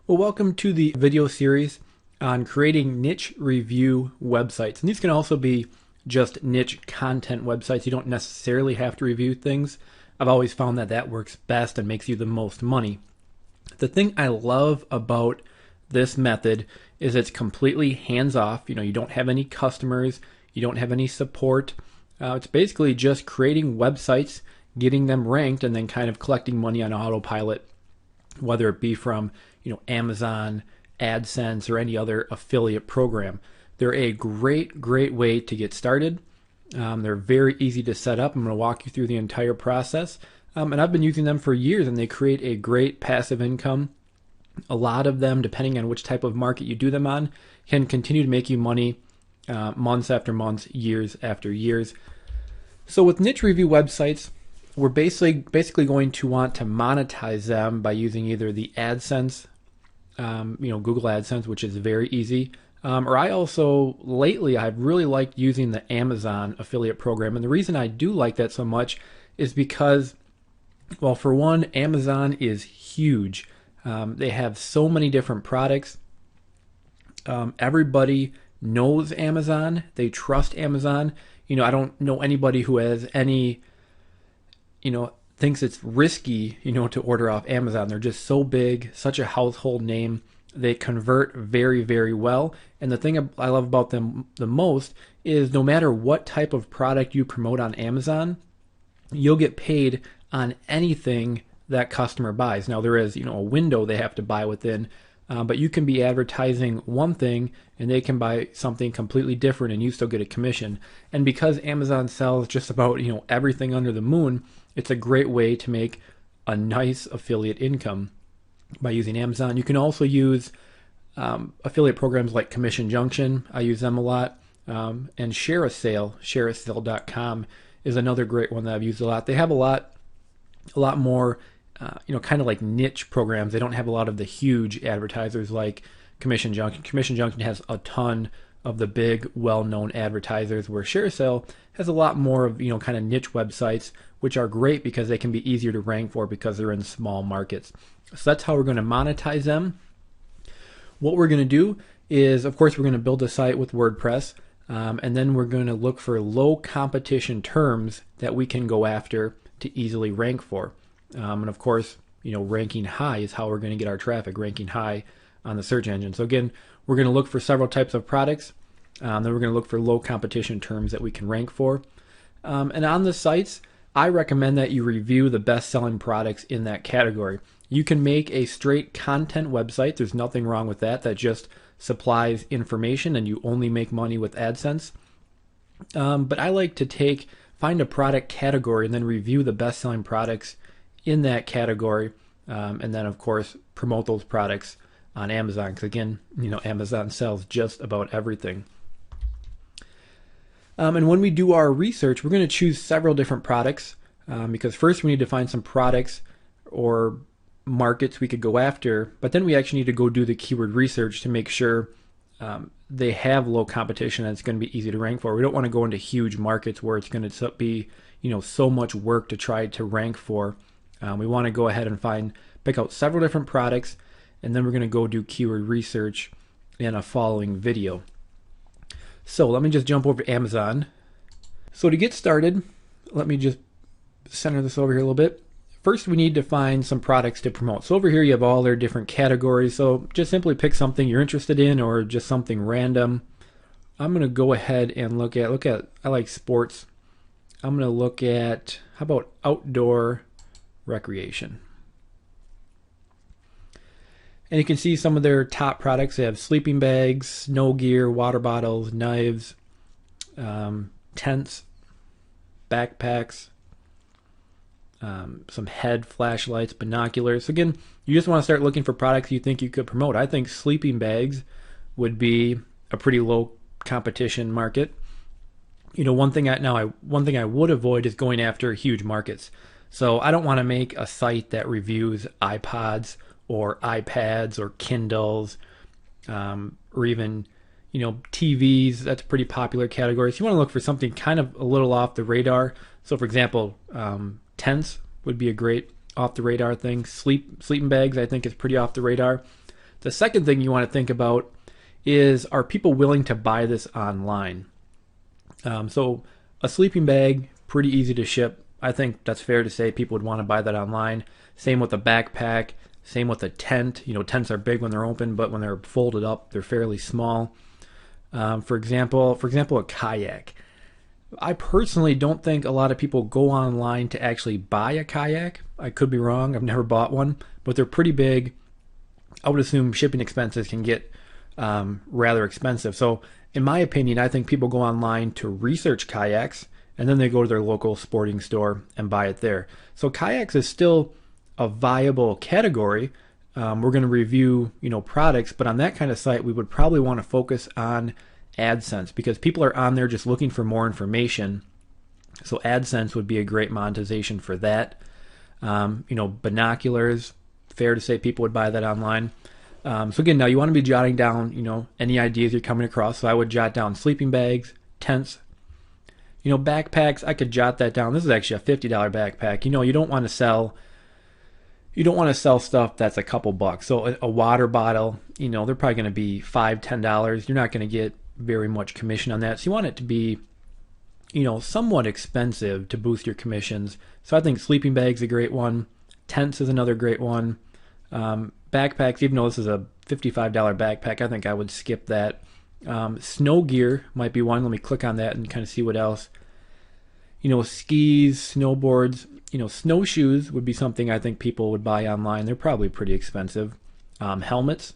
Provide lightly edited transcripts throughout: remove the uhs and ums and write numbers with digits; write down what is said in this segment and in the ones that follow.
Well, welcome to the video series on creating niche review websites. And these can also be just niche content websites. You don't necessarily have to review things. I've always found that that works best and makes you the most money. The thing I love about this method is it's completely hands-off. You don't have any customers. You don't have any support. It's basically just creating websites, getting them ranked, and then kind of collecting money on autopilot, whether it be from Amazon, AdSense, or any other affiliate program. They're a great way to get started. They're very easy to set up. I'm going to walk you through the entire process. And I've been using them for years, and they create a great passive income. A lot of them, depending on which type of market you do them on, can continue to make you money months after months, years after years. So with niche review websites, we're basically going to want to monetize them by using either the AdSense, Google AdSense, which is very easy. Or I've really liked using the Amazon affiliate program. And the reason I do like that so much is because, well, for one, Amazon is huge. They have so many different products. Everybody knows Amazon. They trust Amazon. I don't know anybody who has any, thinks it's risky, to order off Amazon. They're just so big, such a household name. They convert very, very well. And the thing I love about them the most is no matter what type of product you promote on Amazon, you'll get paid on anything that customer buys. Now there is, a window they have to buy within, but you can be advertising one thing and they can buy something completely different and you still get a commission. And because Amazon sells just about, everything under the moon, it's a great way to make a nice affiliate income by using Amazon. You can also use affiliate programs like Commission Junction. I use them a lot. And Share a Sale, shareasale.com is another great one that I've used a lot. They have a lot more, kind of like niche programs. They don't have a lot of the huge advertisers like Commission Junction. Commission Junction has a ton of the big, well-known advertisers, where Share a Sale has a lot more of, kind of niche websites, which are great because they can be easier to rank for because they're in small markets. So that's how we're going to monetize them. What we're going to do is, of course, we're going to build a site with WordPress, and then we're going to look for low competition terms that we can go after to easily rank for. And of course, ranking high is how we're going to get our traffic, ranking high on the search engine. So again, we're going to look for several types of products. Then we're going to look for low competition terms that we can rank for. And on the sites, I recommend that you review the best-selling products in that category. You can make a straight content website. There's nothing wrong with that. That just supplies information and you only make money with AdSense. But I like to find a product category and then review the best-selling products in that category. And then, of course, promote those products on Amazon. Because again, Amazon sells just about everything. And when we do our research, we're going to choose several different products because first we need to find some products or markets we could go after, but then we actually need to go do the keyword research to make sure they have low competition and it's going to be easy to rank for. We don't want to go into huge markets where it's going to be so much work to try to rank for. We want to go ahead and pick out several different products, and then we're going to go do keyword research in a following video. So let me just jump over to Amazon. So to get started, let me just center this over here a little bit. First, we need to find some products to promote. So over here, you have all their different categories. So just simply pick something you're interested in or just something random. I'm going to go ahead and look at, I like sports. I'm going to look at, how about outdoor recreation? And you can see some of their top products. They have sleeping bags, snow gear, water bottles, knives, tents, backpacks, some head flashlights, binoculars. So again, you just want to start looking for products you think you could promote. I think sleeping bags would be a pretty low competition market. One thing I would avoid is going after huge markets. So I don't want to make a site that reviews iPods or iPads or Kindles, or even, TVs. That's a pretty popular category. So you want to look for something kind of a little off the radar. So for example, tents would be a great off the radar thing. Sleeping bags, I think, is pretty off the radar. The second thing you want to think about is, are people willing to buy this online? So a sleeping bag, pretty easy to ship. I think that's fair to say people would want to buy that online. Same with a backpack. Same with a tent. Tents are big when they're open, but when they're folded up, they're fairly small. For example, a kayak. I personally don't think a lot of people go online to actually buy a kayak. I could be wrong. I've never bought one, but they're pretty big. I would assume shipping expenses can get rather expensive. So in my opinion, I think people go online to research kayaks, and then they go to their local sporting store and buy it there. So kayaks is still a viable category. We're going to review, products, but on that kind of site, we would probably want to focus on AdSense, because people are on there just looking for more information. So AdSense would be a great monetization for that. Binoculars, fair to say people would buy that online. So again, now you want to be jotting down, any ideas you're coming across. So I would jot down sleeping bags, tents, backpacks. I could jot that down. This is actually a $50 backpack. You don't want to sell stuff that's a couple bucks. So a water bottle, they're probably going to be $5, $10. You're not going to get very much commission on that. So you want it to be, somewhat expensive to boost your commissions. So I think sleeping bags is a great one. Tents is another great one. Backpacks, even though this is a $55 backpack, I think I would skip that. Snow gear might be one. Let me click on that and kind of see what else. Skis, snowboards, snowshoes would be something I think people would buy online. They're probably pretty expensive. Helmets,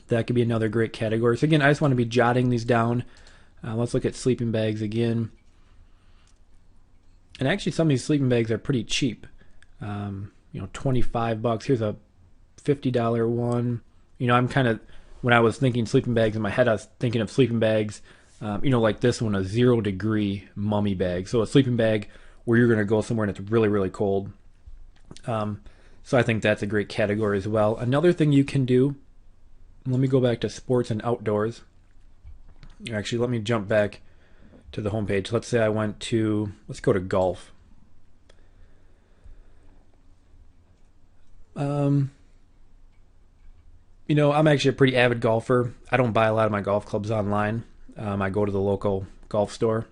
that could be another great category. So again, I just want to be jotting these down. Let's look at sleeping bags again. And actually some of these sleeping bags are pretty cheap. $25. Here's a $50 one. I'm kind of, when I was thinking sleeping bags in my head, I was thinking of sleeping bags, like this one, a 0 degree mummy bag. So a sleeping bag where you're going to go somewhere and it's really, really cold. So I think that's a great category as well. Another thing you can do, let me go back to sports and outdoors. Actually, let me jump back to the homepage. Let's say let's go to golf. I'm actually a pretty avid golfer. I don't buy a lot of my golf clubs online. I go to the local golf store.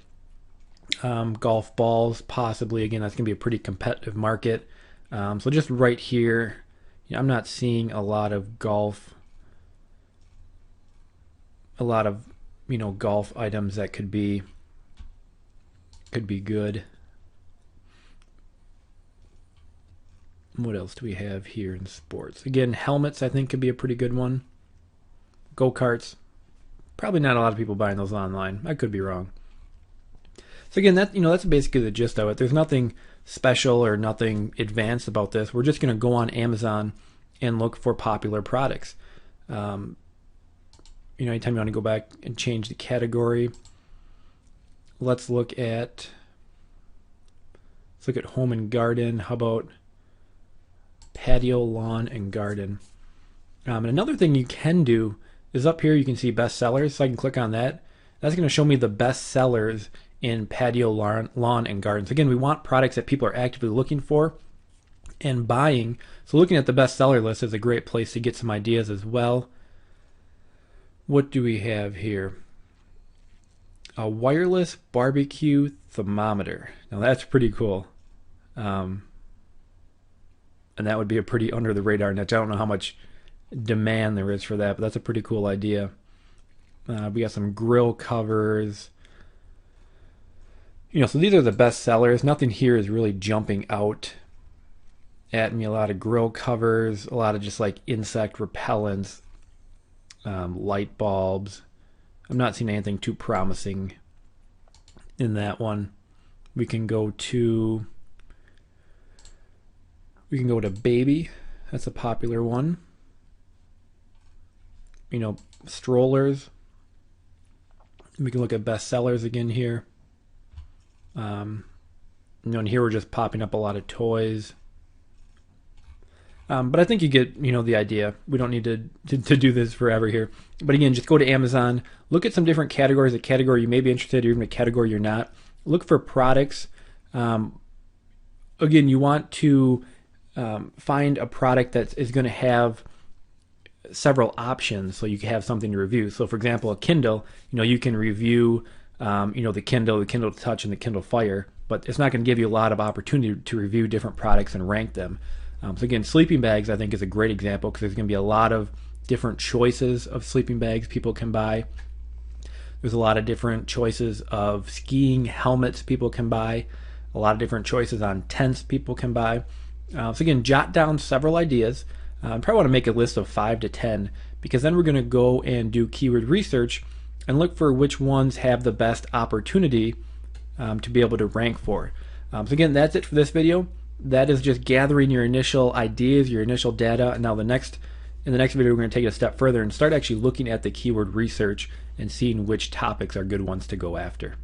Golf balls, possibly. Again, that's going to be a pretty competitive market. So just right here, I'm not seeing a lot of golf items that could be good. What else do we have here in sports? Again, helmets I think could be a pretty good one. Go-karts, probably not a lot of people buying those online. I could be wrong. So again, that's basically the gist of it. There's nothing special or nothing advanced about this. We're just going to go on Amazon and look for popular products. Anytime you want to go back and change the category, let's look at home and garden. How about patio, lawn, and garden? And another thing you can do is up here you can see best sellers. So I can click on that. That's going to show me the best sellers in patio, lawn, and gardens. Again, we want products that people are actively looking for and buying. So looking at the best seller list is a great place to get some ideas as well. What do we have here? A wireless barbecue thermometer. Now that's pretty cool. And that would be a pretty under the radar niche. I don't know how much demand there is for that, but that's a pretty cool idea. We got some grill covers. So these are the best sellers. Nothing here is really jumping out at me. A lot of grill covers, a lot of just like insect repellents, light bulbs. I'm not seeing anything too promising in that one. We can go to baby. That's a popular one. Strollers. We can look at best sellers again here. And here we're just popping up a lot of toys. But I think you get, the idea. We don't need to do this forever here. But again, just go to Amazon, look at some different categories, a category you may be interested in, or even a category you're not. Look for products. Again, you want to find a product that is going to have several options so you can have something to review. So for example, a Kindle, you can review the Kindle Touch, and the Kindle Fire, but it's not going to give you a lot of opportunity to review different products and rank them. So again, sleeping bags I think is a great example because there's going to be a lot of different choices of sleeping bags people can buy. There's a lot of different choices of skiing helmets people can buy, a lot of different choices on tents people can buy. So again, jot down several ideas. I probably want to make a list of 5 to 10 because then we're going to go and do keyword research and look for which ones have the best opportunity to be able to rank for. So again, that's it for this video. That is just gathering your initial ideas, your initial data, and now in the next video we're going to take it a step further and start actually looking at the keyword research and seeing which topics are good ones to go after.